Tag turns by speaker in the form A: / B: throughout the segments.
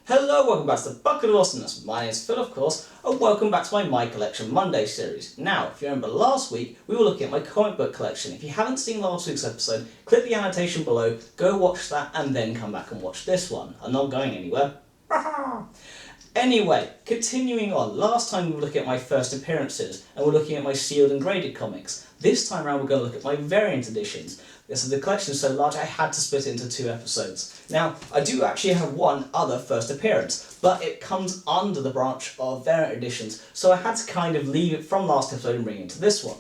A: Hello, welcome back to the Bucket of Awesomeness. My name is Phil, of course, and welcome back to my Collection Monday series. Now, if you remember last week, we were looking at my comic book collection. If you haven't seen last week's episode, click the annotation below, go watch that, and then come back and watch this one. I'm not going anywhere. Anyway, continuing on, last time we were looking at my first appearances, and we're looking at my sealed and graded comics. This time around we're going to look at my variant editions. So the collection is so large I had to split it into 2 episodes. Now, I do actually have one other first appearance, but it comes under the branch of variant editions, so I had to kind of leave it from last episode and bring it to this one.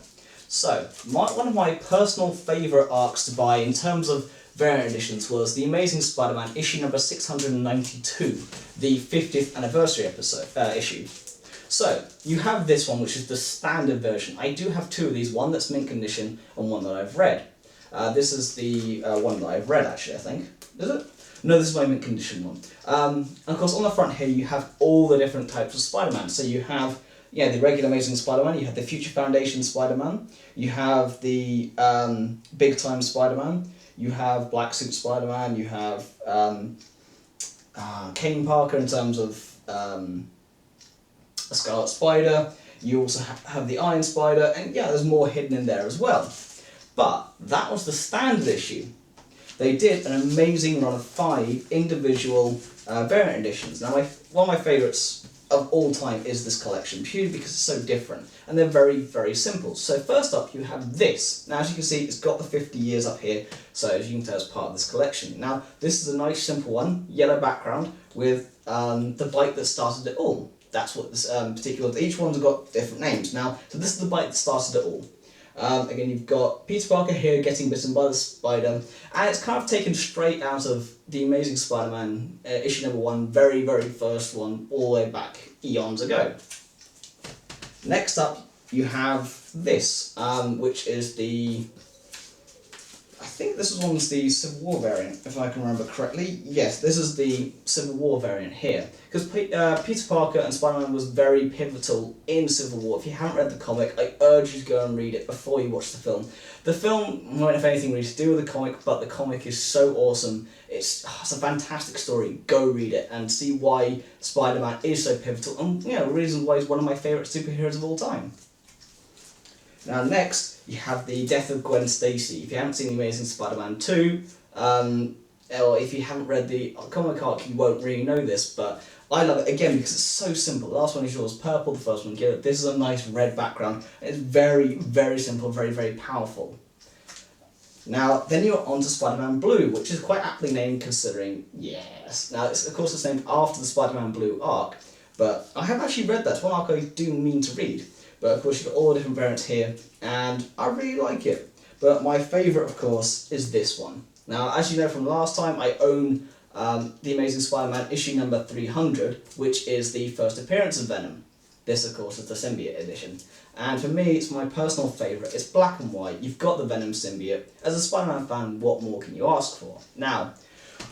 A: So, one of my personal favourite arcs to buy in terms of variant editions was The Amazing Spider-Man issue number 692, the 50th anniversary issue. So, you have this one, which is the standard version. I do have 2 of these, one that's mint condition and one that I've read. This is the one that I've read, actually, I think. Is it? No, this is my mint condition one. And of course, on the front here, you have all the different types of Spider-Man. So you have, the regular Amazing Spider-Man, you have the Future Foundation Spider-Man, you have the Big Time Spider-Man, you have Black Suit Spider-Man, you have Kane Parker in terms of a Scarlet Spider, you also have the Iron Spider, and there's more hidden in there as well. But that was the standard issue. They did an amazing run of 5 individual variant editions. Now, one of my favourites of all time is this collection, purely because it's so different, and they're very, very simple. So first up, you have this. Now, as you can see, it's got the 50 years up here, so as you can tell, it's part of this collection. Now, this is a nice, simple one, yellow background, with the bike that started it all. That's what this particular, each one's got different names. Now, so this is the bike that started it all. Again, you've got Peter Parker here getting bitten by the spider, and it's kind of taken straight out of The Amazing Spider-Man issue number 1, very, very first one, all the way back eons ago. Next up, you have this, which is the, I think this one's the Civil War variant, if I can remember correctly. Yes, this is the Civil War variant here. Because Peter Parker and Spider-Man was very pivotal in Civil War. If you haven't read the comic, I urge you to go and read it before you watch the film. The film won't have anything really to do with the comic, but the comic is so awesome. It's a fantastic story. Go read it and see why Spider-Man is so pivotal, and the reason why he's one of my favourite superheroes of all time. Now next, you have the death of Gwen Stacy. If you haven't seen The Amazing Spider-Man 2, or if you haven't read the comic arc, you won't really know this, but I love it, again, because it's so simple. The last one is yours purple, the first one yellow. This is a nice red background. It's very, very simple, very, very powerful. Now, then you're on to Spider-Man Blue, which is quite aptly named considering, yes. Now, of course, it's named after the Spider-Man Blue arc, but I have actually read that. It's one arc I do mean to read. But of course you've got all the different variants here, and I really like it. But my favourite, of course, is this one. Now, as you know from last time, I own The Amazing Spider-Man issue number 300, which is the first appearance of Venom. This, of course, is the symbiote edition. And for me, it's my personal favourite. It's black and white. You've got the Venom symbiote. As a Spider-Man fan, what more can you ask for? Now,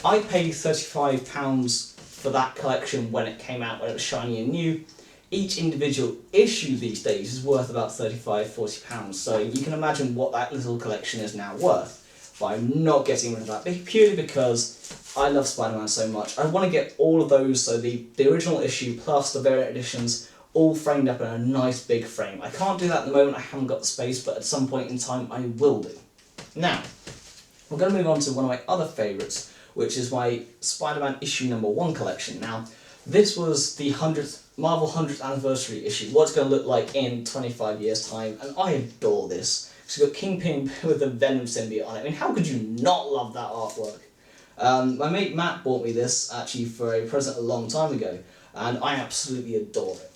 A: I paid £35 for that collection when it came out, when it was shiny and new. Each individual issue these days is worth about £35–40, so you can imagine what that little collection is now worth. But I'm not getting rid of that, purely because I love Spider-Man so much. I want to get all of those, so the original issue plus the variant editions, all framed up in a nice big frame. I can't do that at the moment, I haven't got the space, but at some point in time I will do. Now, we're going to move on to one of my other favourites, which is my Spider-Man issue number 1 collection. Now, this was the Marvel 100th anniversary issue, what it's going to look like in 25 years time, and I adore this. It's got Kingpin with the Venom symbiote on it. I mean, how could you not love that artwork? My mate Matt bought me this actually for a present a long time ago, and I absolutely adore it.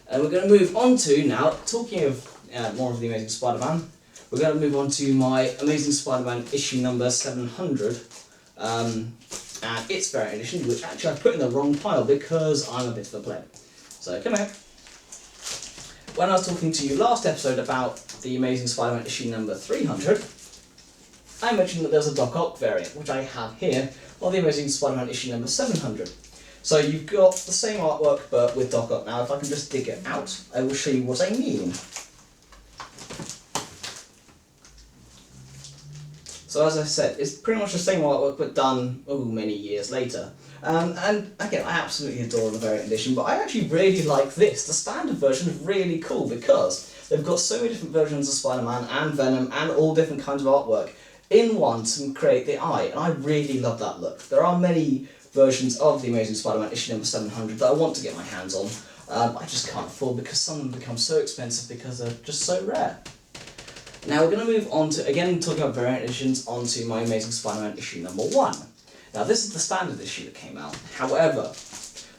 A: And we're going to move on to, now, talking of more of the Amazing Spider-Man, we're going to move on to my Amazing Spider-Man issue number 700, and its variant edition, which actually I put in the wrong pile because I'm a bit of a pleb. So come here. When I was talking to you last episode about the Amazing Spider-Man issue number 300, I mentioned that there's a Doc Ock variant, which I have here, or the Amazing Spider-Man issue number 700. So you've got the same artwork, but with Doc Ock. Now, if I can just dig it out, I will show you what I mean. So as I said, it's pretty much the same artwork, but done many years later. And again, I absolutely adore the variant edition, but I actually really like this. The standard version is really cool because they've got so many different versions of Spider-Man and Venom and all different kinds of artwork in one to create the eye, and I really love that look. There are many versions of the Amazing Spider-Man issue number 700 that I want to get my hands on. I just can't afford because some of them become so expensive because they're just so rare. Now we're going to move on to, again talking about variant editions, onto my Amazing Spider-Man issue number 1. Now this is the standard issue that came out. However,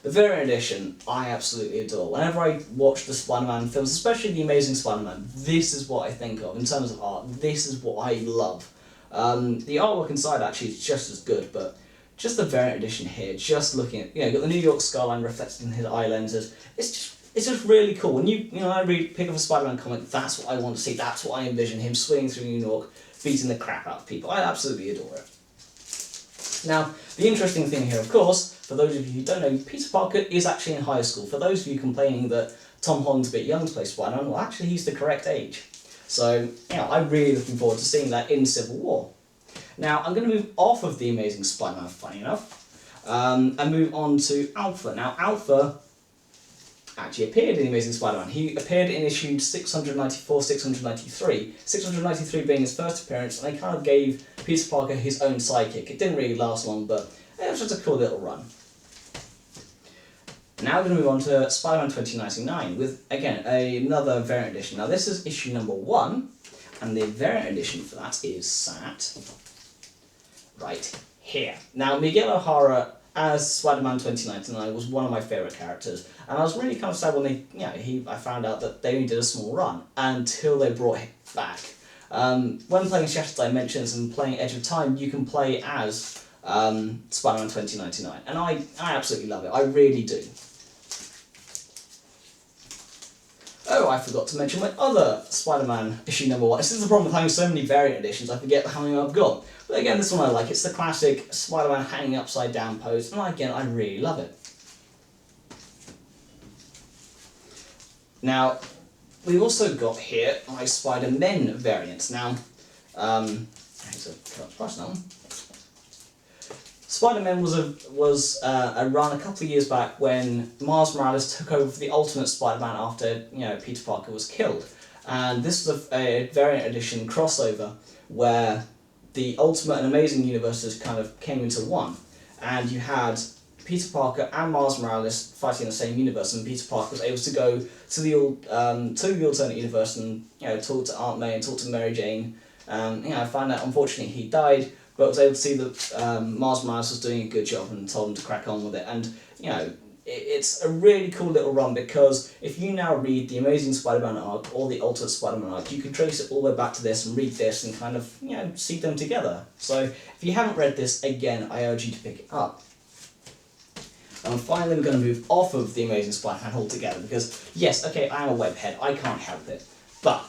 A: the variant edition I absolutely adore. Whenever I watch the Spider-Man films, especially the Amazing Spider-Man, this is what I think of in terms of art. This is what I love. The artwork inside actually is just as good, but just the variant edition here, just looking at, you've got the New York skyline reflected in his eye lenses. It's just really cool. When I pick up a Spider-Man comic, that's what I want to see. That's what I envision, him swinging through New York, beating the crap out of people. I absolutely adore it. Now, the interesting thing here, of course, for those of you who don't know, Peter Parker is actually in high school. For those of you complaining that Tom Holland's a bit young to play Spider-Man, well, actually, he's the correct age. So, I'm really looking forward to seeing that in Civil War. Now, I'm going to move off of the Amazing Spider-Man, funny enough, and move on to Alpha. Now, Alpha actually appeared in the Amazing Spider-Man. He appeared in issue 694, 693. 693 being his first appearance, and they kind of gave Peter Parker his own sidekick. It didn't really last long, but it was just a cool little run. Now we're going to move on to Spider-Man 2099 with, again, another variant edition. Now this is issue number 1, and the variant edition for that is sat right here. Now Miguel O'Hara as Spider-Man 2099 was one of my favourite characters, and I was really kind of sad when I found out that they only did a small run until they brought him back. When playing Shattered Dimensions and playing Edge of Time, you can play as Spider-Man 2099, and I absolutely love it. I really do. Oh, I forgot to mention my other Spider-Man issue number 1. This is the problem with having so many variant editions, I forget how many I've got. But again, this one I like. It's the classic Spider-Man hanging upside down pose, and again, I really love it. Now, we've also got here my Spider-Men variants. Now, here's a price now. Spider-Man was a run a couple of years back when Miles Morales took over the Ultimate Spider-Man after Peter Parker was killed, and this was a variant edition crossover where the Ultimate and Amazing universes kind of came into one, and you had Peter Parker and Miles Morales fighting in the same universe, and Peter Parker was able to go to the alternate universe and talk to Aunt May and talk to Mary Jane. I found out unfortunately he died, but I was able to see that Miles Morales was doing a good job and told him to crack on with it. And it's a really cool little run, because if you now read the Amazing Spider-Man arc or the Ultimate Spider-Man arc, you can trace it all the way back to this and read this and kind of see them together. So if you haven't read this, again, I urge you to pick it up. And finally, we're going to move off of the Amazing Spider-Man altogether, because yes, okay, I am a webhead, I can't help it, but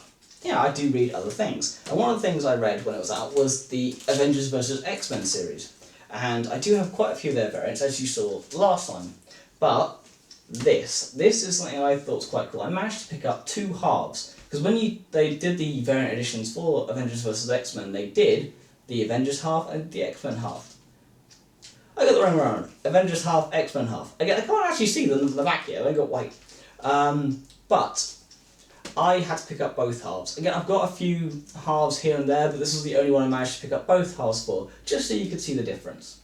A: I do read other things. And one of the things I read when it was out was the Avengers vs. X-Men series. And I do have quite a few of their variants, as you saw last time. But this is something I thought was quite cool. I managed to pick up 2 halves. Because when they did the variant editions for Avengers vs. X-Men, they did the Avengers half and the X-Men half. I got the wrong around. Avengers half, X-Men half. Again, I can't actually see them in the back here, they got white. But I had to pick up both halves. Again, I've got a few halves here and there, but this was the only one I managed to pick up both halves for, just so you could see the difference.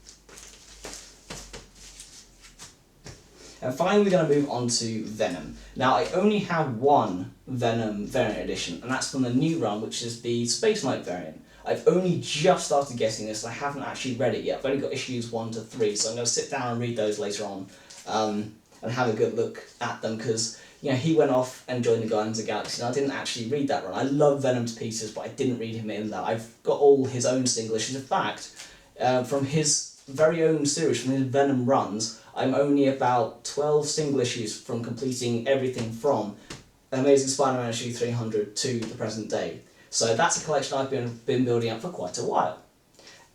A: And finally, we're going to move on to Venom. Now, I only have one Venom variant edition, and that's from the new run, which is the Space Knight variant. I've only just started getting this, and I haven't actually read it yet. I've only got issues 1 to 3, so I'm going to sit down and read those later on, and have a good look at them, because he went off and joined the Guardians of the Galaxy, and I didn't actually read that run. I love Venom to pieces, but I didn't read him in that. I've got all his own single issues. In fact, from his very own series, from his Venom runs, I'm only about 12 single issues from completing everything from Amazing Spider-Man issue 300 to the present day. So that's a collection I've been building up for quite a while.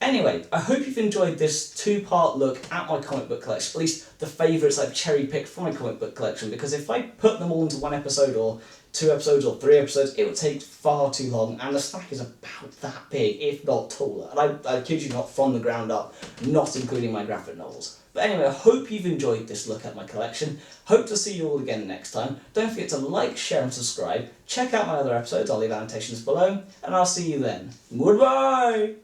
A: Anyway, I hope you've enjoyed this 2-part look at my comic book collection, at least the favourites I've cherry-picked from my comic book collection, because if I put them all into one episode or 2 episodes or 3 episodes, it would take far too long, and the stack is about that big, if not taller. And I kid you not, from the ground up, not including my graphic novels. But anyway, I hope you've enjoyed this look at my collection. Hope to see you all again next time. Don't forget to like, share and subscribe. Check out my other episodes, I'll leave annotations below, and I'll see you then. Goodbye!